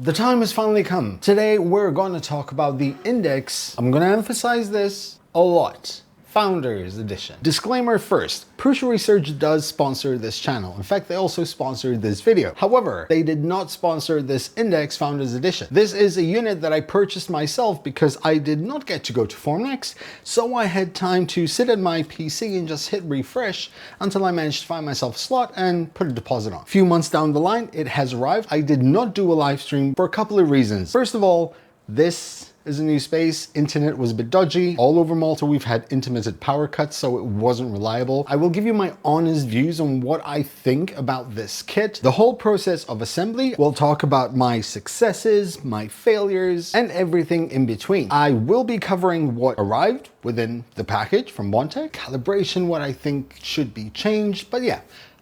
The time has finally come. Today we're going to talk about the INDX. I'm going to emphasize this a lot. Founders Edition. Disclaimer first, Prusa Research does sponsor this channel. In fact, they also sponsored this video. However, they did not sponsor this INDX Founders Edition. This is a unit that I purchased myself because I did not get to go to Formnext, so I had time to sit at my PC and just hit refresh until I managed to find myself a slot and put a deposit on. A few months down the line, it has arrived. I did not do a live stream for a couple of reasons. First of all, this is a new space. Internet was a bit dodgy. All over Malta, we've had intermittent power cuts, so it wasn't reliable. I will give you my honest views on what I think about this kit, the whole process of assembly. We'll talk about my successes, my failures, and everything in between. I will be covering what arrived within the package from Bondtech, calibration, what I think should be changed, but yeah.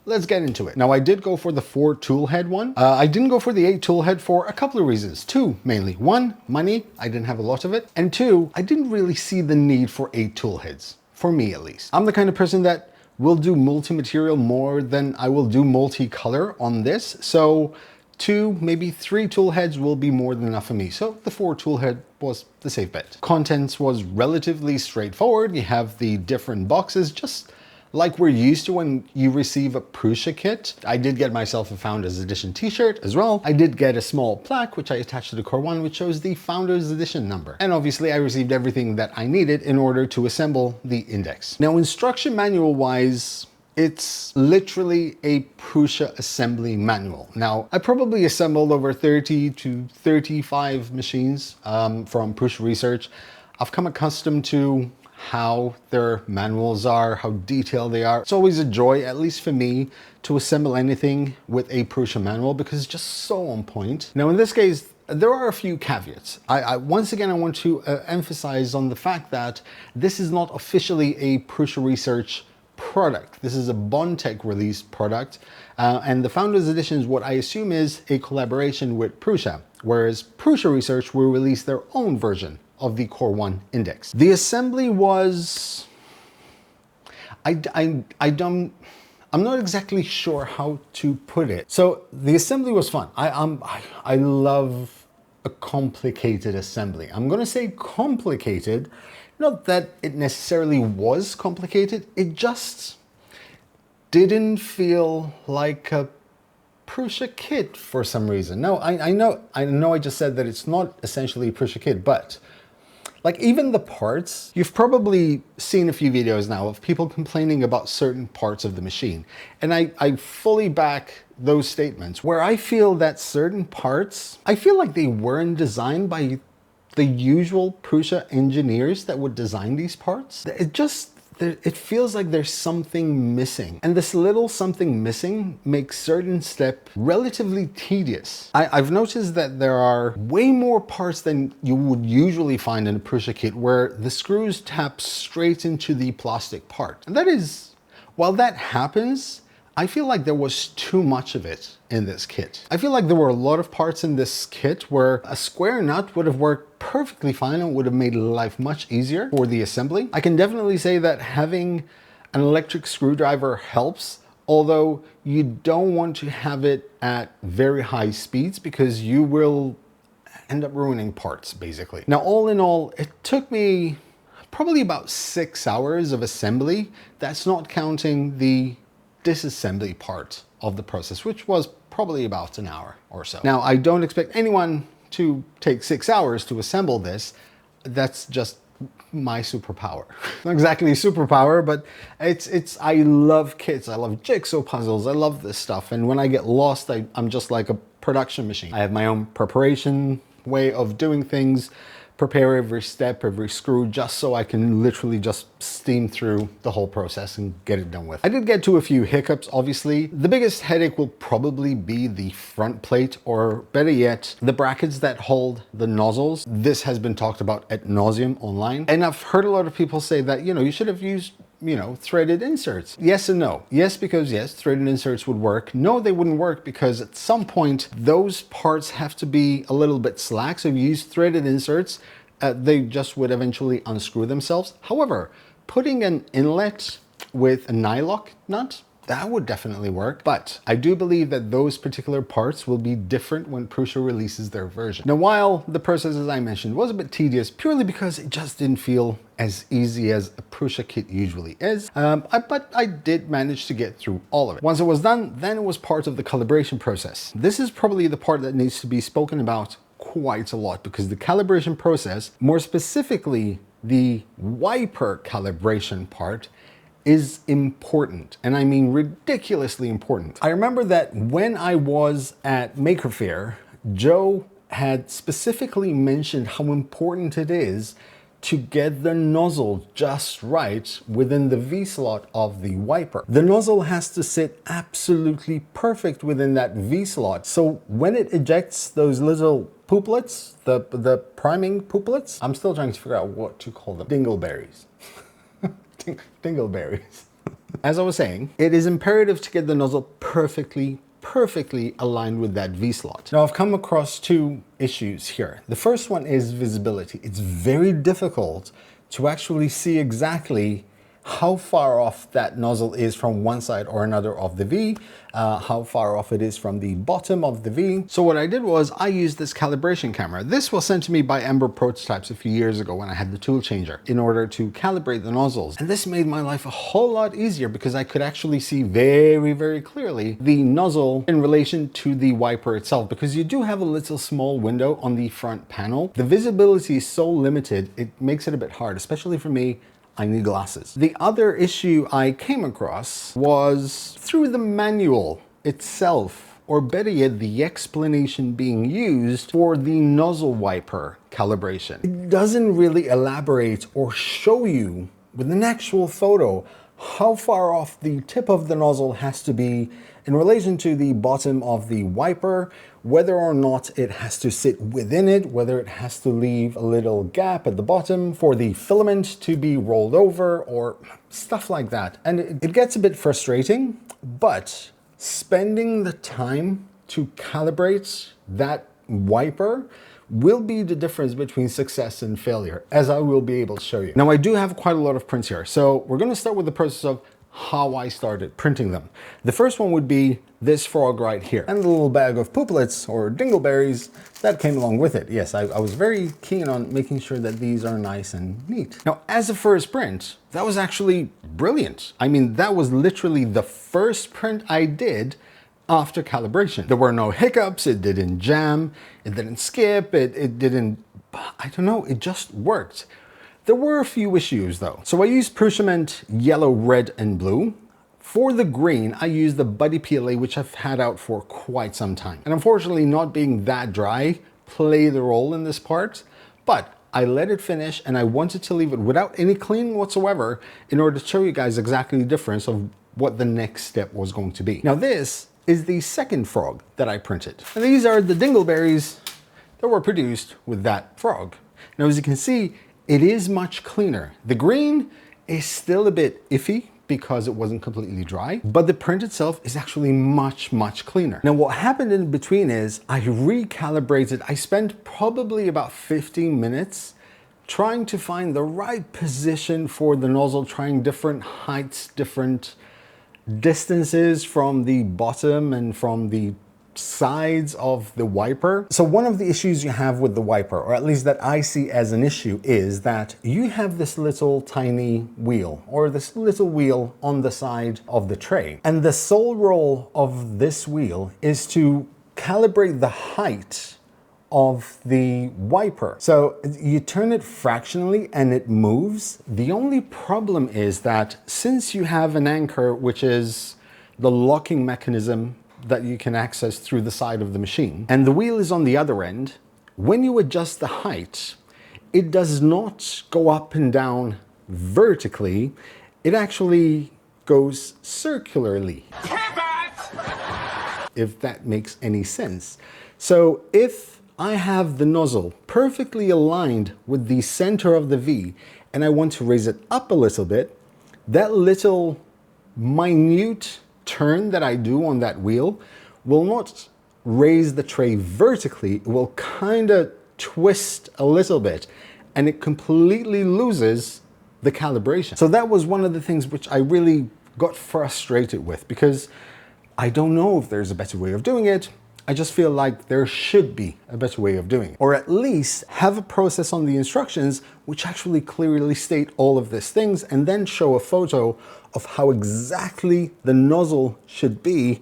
Let's get into it. Now, I did go for the 4 toolhead one. I didn't go for the 8 toolhead for a couple of reasons. 2 mainly. 1, money. I didn't have a lot of it. And 2, I didn't really see the need for 8 toolheads. For me, at least. I'm the kind of person that will do multi-material more than I will do multi-color on this. So 2, maybe 3 toolheads will be more than enough for me. So the 4 toolhead was the safe bet. Contents was relatively straightforward. You have the different boxes, just like we're used to when you receive a Prusa kit. I did get myself a Founders Edition t-shirt as well. I did get a small plaque, which I attached to the Core 1, which shows the Founders Edition number. And obviously I received everything that I needed in order to assemble the INDX. Now, instruction manual wise, it's literally a Prusa assembly manual. Now, I probably assembled over 30 to 35 machines from Prusa Research. I've come accustomed to how their manuals are, how detailed they are. It's always a joy, at least for me, to assemble anything with a Prusa manual because it's just so on point. Now, in this case, there are a few caveats. Once again, I want to emphasize on the fact that this is not officially a Prusa Research product. This is a Bondtech released product, and the Founders Edition is what I assume is a collaboration with Prusa, whereas Prusa Research will release their own version of the Core 1 INDX. The assembly was, I'm not exactly sure how to put it. So the assembly was fun. I love a complicated assembly. I'm gonna say complicated, not that it necessarily was complicated, it just didn't feel like a Prusa kit for some reason. No, I know I just said that it's not essentially a Prusa kit, but like even the parts, you've probably seen a few videos now of people complaining about certain parts of the machine. And I fully back those statements where I feel that certain parts, I feel like they weren't designed by the usual Prusa engineers that would design these parts. It feels like there's something missing. And this little something missing makes certain steps relatively tedious. I've noticed that there are way more parts than you would usually find in a Prusa kit where the screws tap straight into the plastic part. And that is, while that happens, I feel like there was too much of it in this kit. I feel like there were a lot of parts in this kit where a square nut would have worked perfectly fine and would have made life much easier for the assembly. I can definitely say that having an electric screwdriver helps, although you don't want to have it at very high speeds because you will end up ruining parts, basically. Now, all in all, it took me probably about 6 hours of assembly. That's not counting the disassembly part of the process, which was probably about an hour or so. Now, I don't expect anyone to take 6 hours to assemble this. That's just my superpower. Not exactly a superpower, but I love kits. I love jigsaw puzzles. I love this stuff. And when I get lost, I'm just like a production machine. I have my own preparation way of doing things, prepare every step, every screw, just so I can literally just steam through the whole process and get it done with. I did get to a few hiccups, obviously. The biggest headache will probably be the front plate, or better yet, the brackets that hold the nozzles. This has been talked about ad nauseum online. And I've heard a lot of people say that, you should have used threaded inserts. Yes and no. Yes, because yes, threaded inserts would work. No, they wouldn't work because at some point those parts have to be a little bit slack. So if you use threaded inserts, they just would eventually unscrew themselves. However, putting an inlet with a nylock nut that would definitely work. But I do believe that those particular parts will be different when Prusa releases their version. Now, while the process, as I mentioned, was a bit tedious, purely because it just didn't feel as easy as a Prusa kit usually is, but I did manage to get through all of it. Once it was done, then it was part of the calibration process. This is probably the part that needs to be spoken about quite a lot, because the calibration process, more specifically the wiper calibration part, is important, and I mean ridiculously important. I remember that when I was at Maker Faire, Joe had specifically mentioned how important it is to get the nozzle just right within the V-slot of the wiper. The nozzle has to sit absolutely perfect within that V-slot. So when it ejects those little pooplets, the priming pooplets, I'm still trying to figure out what to call them. Dingleberries. Dingleberries. As I was saying, it is imperative to get the nozzle perfectly aligned with that V-slot. Now, I've come across two issues here. The first one is visibility. It's very difficult to actually see exactly how far off that nozzle is from one side or another of the V, how far off it is from the bottom of the V. So what I did was I used this calibration camera. This was sent to me by Ember Prototypes a few years ago when I had the tool changer, in order to calibrate the nozzles. And this made my life a whole lot easier, because I could actually see very clearly the nozzle in relation to the wiper itself, because you do have a little small window on the front panel. The visibility is so limited, it makes it a bit hard, especially for me. I need glasses. The other issue I came across was through the manual itself, or better yet, the explanation being used for the nozzle wiper calibration. It doesn't really elaborate or show you with an actual photo how far off the tip of the nozzle has to be in relation to the bottom of the wiper, whether or not it has to sit within it, whether it has to leave a little gap at the bottom for the filament to be rolled over, or stuff like that. And it gets a bit frustrating, but spending the time to calibrate that wiper will be the difference between success and failure, as I will be able to show you. Now, I do have quite a lot of prints here, so we're going to start with the process of how I started printing them. The first one would be this frog right here, and the little bag of pooplets or dingleberries that came along with it. Yes, I was very keen on making sure that these are nice and neat. Now, as a first print, that was actually brilliant. I mean, that was literally the first print I did after calibration. There were no hiccups, it didn't jam, it didn't skip, it didn't, I don't know, it just worked. There were a few issues though. So I used Prusa yellow, red, and blue. For the green, I used the Buddy PLA, which I've had out for quite some time. And unfortunately, not being that dry played a role in this part, but I let it finish, and I wanted to leave it without any cleaning whatsoever in order to show you guys exactly the difference of what the next step was going to be. Now, this is the second frog that I printed. And these are the dingleberries that were produced with that frog. Now, as you can see, it is much cleaner. The green is still a bit iffy because it wasn't completely dry, but the print itself is actually much cleaner. Now, what happened in between is I recalibrated. I spent probably about 15 minutes trying to find the right position for the nozzle, trying different heights, different distances from the bottom and from the sides of the wiper. So one of the issues you have with the wiper, or at least that I see as an issue, is that you have this little tiny wheel, or this little wheel on the side of the tray. And the sole role of this wheel is to calibrate the height of the wiper. So you turn it fractionally and it moves. The only problem is that since you have an anchor, which is the locking mechanism that you can access through the side of the machine, and the wheel is on the other end, when you adjust the height, it does not go up and down vertically, it actually goes circularly. If that makes any sense. So if I have the nozzle perfectly aligned with the center of the V, and I want to raise it up a little bit, that little minute turn that I do on that wheel will not raise the tray vertically. It will kind of twist a little bit, and it completely loses the calibration. So that was one of the things which I really got frustrated with, because I don't know if there's a better way of doing it. I just feel like there should be a better way of doing it. Or at least have a process on the instructions which actually clearly state all of these things, and then show a photo of how exactly the nozzle should be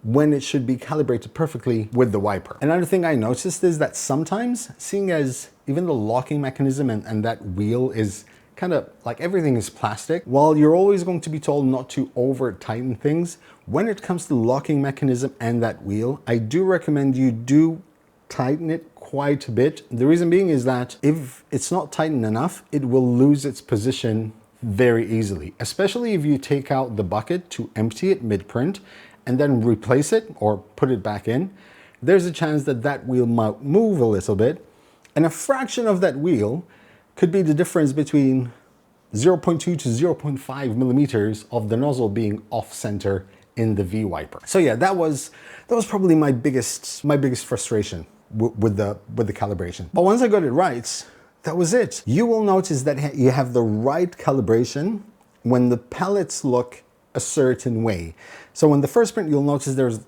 when it should be calibrated perfectly with the wiper. Another thing I noticed is that sometimes, seeing as even the locking mechanism and that wheel is kind of like everything is plastic, while you're always going to be told not to over tighten things, when it comes to the locking mechanism and that wheel, I do recommend you do tighten it quite a bit. The reason being is that if it's not tightened enough, it will lose its position very easily, especially if you take out the bucket to empty it mid-print and then replace it or put it back in. There's a chance that that wheel might move a little bit, and a fraction of that wheel could be the difference between 0.2 to 0.5 millimeters of the nozzle being off center in the V wiper. So yeah, that was probably my biggest frustration with the calibration. But once I got it right, that was it. You will notice that you have the right calibration when the pellets look a certain way. So in the first print, you'll notice there's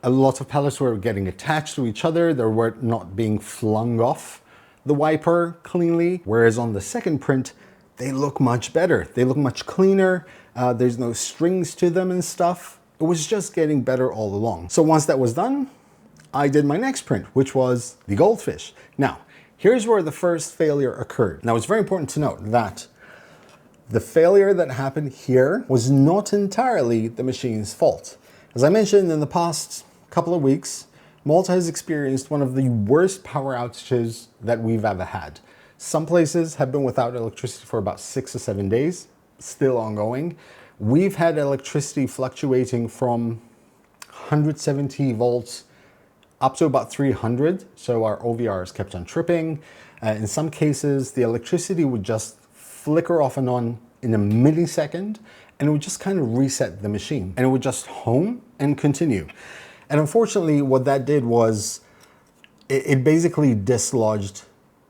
a lot of pellets were getting attached to each other. They were not being flung off the wiper cleanly. Whereas on the second print, they look much better. They look much cleaner. There's no strings to them and stuff. It was just getting better all along. So once that was done, I did my next print, which was the goldfish. Now, here's where the first failure occurred. Now, it's very important to note that the failure that happened here was not entirely the machine's fault. As I mentioned, in the past couple of weeks, Malta has experienced one of the worst power outages that we've ever had. Some places have been without electricity for about 6 or 7 days, still ongoing. We've had electricity fluctuating from 170 volts up to about 300, so our OVRs kept on tripping. In some cases, the electricity would just flicker off and on in a millisecond, and it would just kind of reset the machine, and it would just home and continue. And unfortunately, what that did was it basically dislodged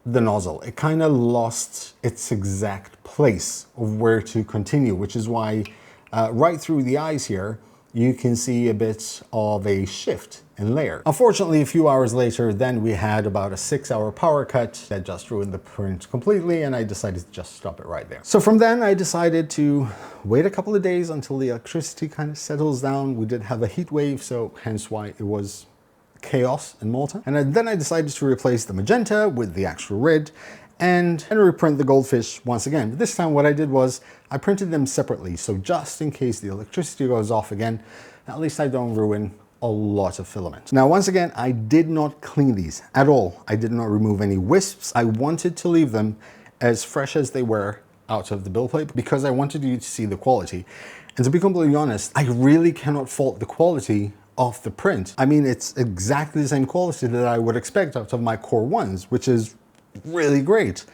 the nozzle. It kind of lost its exact place of where to continue, which is why right through the eyes here, you can see a bit of a shift in layer. Unfortunately, a few hours later, then we had about a 6-hour power cut that just ruined the print completely, and I decided to just stop it right there. So from then, I decided to wait a couple of days until the electricity kind of settles down. We did have a heat wave, so hence why it was chaos in Malta. And then I decided to replace the magenta with the actual red and reprint the goldfish once again. But this time what I did was I printed them separately. So just in case the electricity goes off again, at least I don't ruin a lot of filament. Now, once again, I did not clean these at all. I did not remove any wisps. I wanted to leave them as fresh as they were out of the build plate because I wanted you to see the quality. And to be completely honest, I really cannot fault the quality of the print. I mean, it's exactly the same quality that I would expect out of my Core 1s, which is really great.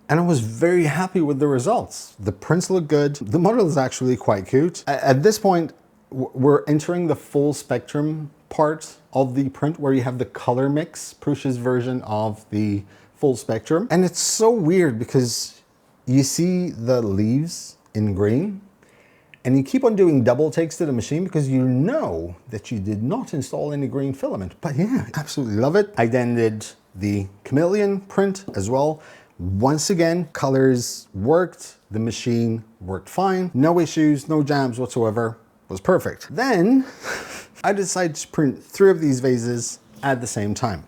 And I was very happy with the results. The prints look good. The model is actually quite cute. At this point, we're entering the full spectrum part of the print where you have the color mix, Prusa's version of the full spectrum. And it's so weird because you see the leaves in green and you keep on doing double takes to the machine because you know that you did not install any green filament. But yeah, absolutely love it. I then did the chameleon print as well. Once again, colors worked. The machine worked fine. No issues, no jams whatsoever. It was perfect. Then I decided to print 3 of these vases at the same time.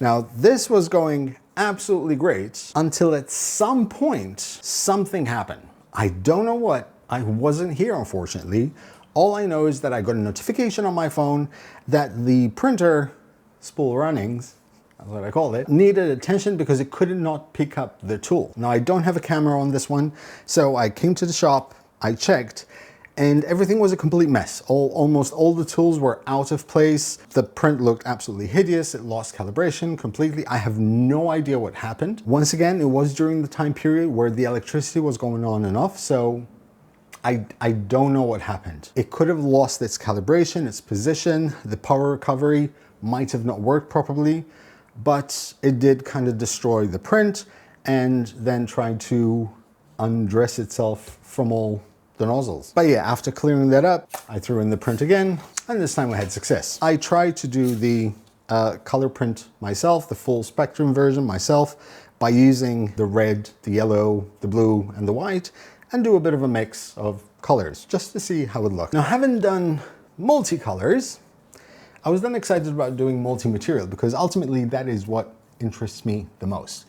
Now, this was going absolutely great until at some point, something happened. I don't know what. I wasn't here, unfortunately. All I know is that I got a notification on my phone that the printer spool runnings, that's what I called it, needed attention because it could not pick up the tool. Now, I don't have a camera on this one, so I came to the shop, I checked, and everything was a complete mess. Almost all the tools were out of place. The print looked absolutely hideous. It lost calibration completely. I have no idea what happened. Once again, it was during the time period where the electricity was going on and off, so I don't know what happened. It could have lost its calibration, its position. The power recovery might have not worked properly, but it did kind of destroy the print and then tried to undress itself from all the nozzles. But yeah, after clearing that up, I threw in the print again, and this time we had success. I tried to do the color print myself, the full spectrum version myself, by using the red, the yellow, the blue, and the white, and do a bit of a mix of colors just to see how it looked. Now, having done multicolors, I was then excited about doing multi-material because ultimately that is what interests me the most.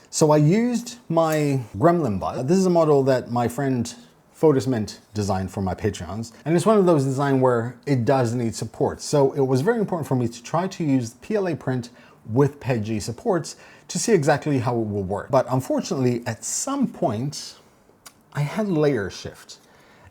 So I used my Gremlin bot. This is a model that my friend Photos Mint designed for my Patreons, and it's one of those designs where it does need support. So it was very important for me to try to use PLA print with PETG supports to see exactly how it will work. But unfortunately, at some point, I had layer shift.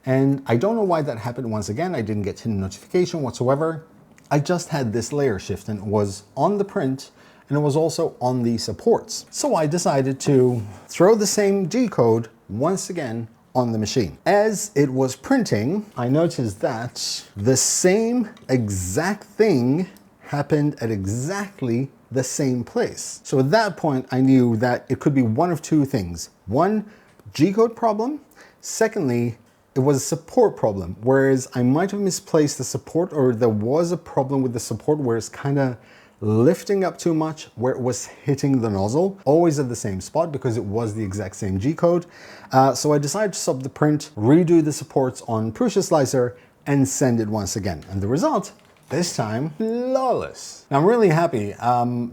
And I don't know why that happened once again. I didn't get any notification whatsoever. I just had this layer shift, and it was on the print and it was also on the supports. So I decided to throw the same G code once again on the machine. As it was printing, I noticed that the same exact thing happened at exactly the same place. So at that point, I knew that it could be one of two things. One, G-code problem. Secondly, it was a support problem, whereas I might have misplaced the support, or there was a problem with the support where it's kind of lifting up too much, where it was hitting the nozzle, always at the same spot because it was the exact same G-code. So I decided to stop the print, redo the supports on Prusa Slicer, and send it once again. And the result, this time, flawless. Now I'm really happy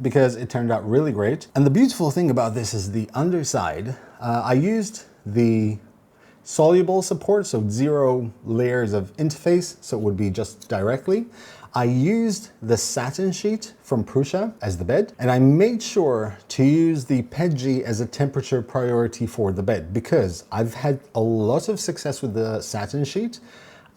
because it turned out really great. And the beautiful thing about this is the underside. I used the soluble support, so 0 layers of interface, so it would be just directly. I used the satin sheet from Prusa as the bed, and I made sure to use the PETG as a temperature priority for the bed because I've had a lot of success with the satin sheet.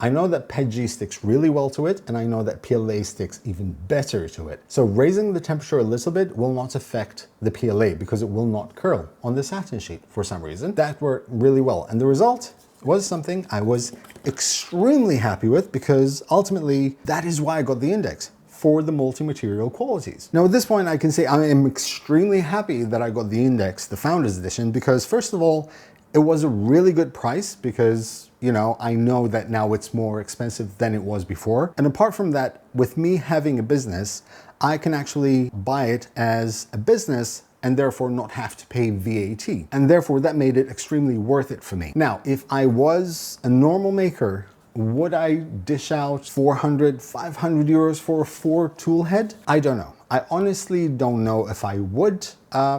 I know that PETG sticks really well to it, and I know that PLA sticks even better to it. So raising the temperature a little bit will not affect the PLA because it will not curl on the satin sheet for some reason. That worked really well, and the result was something I was extremely happy with because ultimately that is why I got the index, for the multi-material qualities. Now at this point I can say I am extremely happy that I got the index, the Founders Edition, because first of all, it was a really good price because, you know, I know that now it's more expensive than it was before. And apart from that, with me having a business, I can actually buy it as a business and therefore not have to pay VAT. And therefore that made it extremely worth it for me. Now, if I was a normal maker, would I dish out 400, 500 euros for a 4 tool head? I don't know. I honestly don't know if I would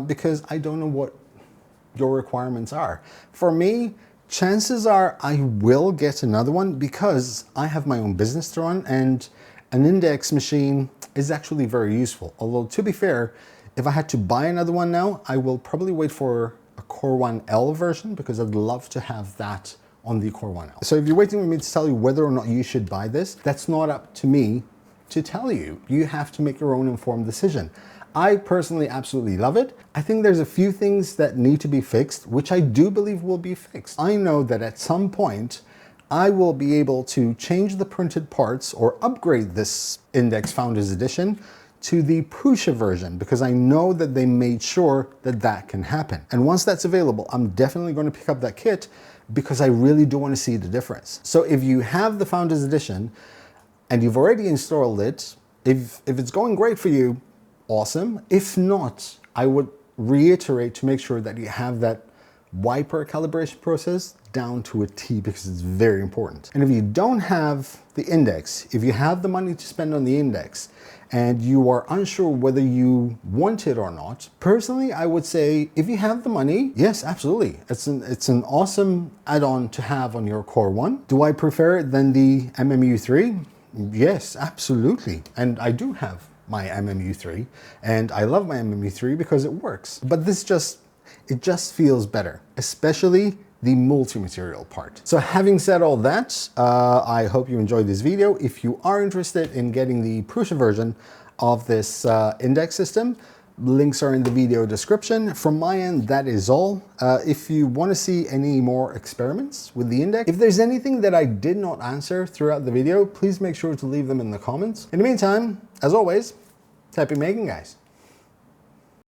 because I don't know what your requirements are. For me, chances are I will get another one because I have my own business to run, and an index machine is actually very useful. Although to be fair, if I had to buy another one now, I will probably wait for a Core 1L version because I'd love to have that on the Core 1L. So if you're waiting for me to tell you whether or not you should buy this, that's not up to me to tell you. You have to make your own informed decision. I personally absolutely love it. I think there's a few things that need to be fixed, which I do believe will be fixed. I know that at some point, I will be able to change the printed parts or upgrade this Index Founders Edition to the Prusa version because I know that they made sure that that can happen. And once that's available, I'm definitely going to pick up that kit because I really do want to see the difference. So if you have the Founders Edition and you've already installed it, if it's going great for you, awesome. If not, I would reiterate to make sure that you have that wiper calibration process down to a T because it's very important. And if you don't have the index, if you have the money to spend on the index and you are unsure whether you want it or not, personally, I would say if you have the money, yes, absolutely. It's an awesome add-on to have on your Core 1. Do I prefer it than the MMU3? Yes, absolutely. And I do have my MMU3 and I love my MMU3 because it works. But it just feels better, especially the multi-material part. So having said all that, I hope you enjoyed this video. If you are interested in getting the Prusa version of this index system, links are in the video description. From my end, that is all. If you want to see any more experiments with the index, if there's anything that I did not answer throughout the video, please make sure to leave them in the comments. In the meantime, as always, happy making, guys.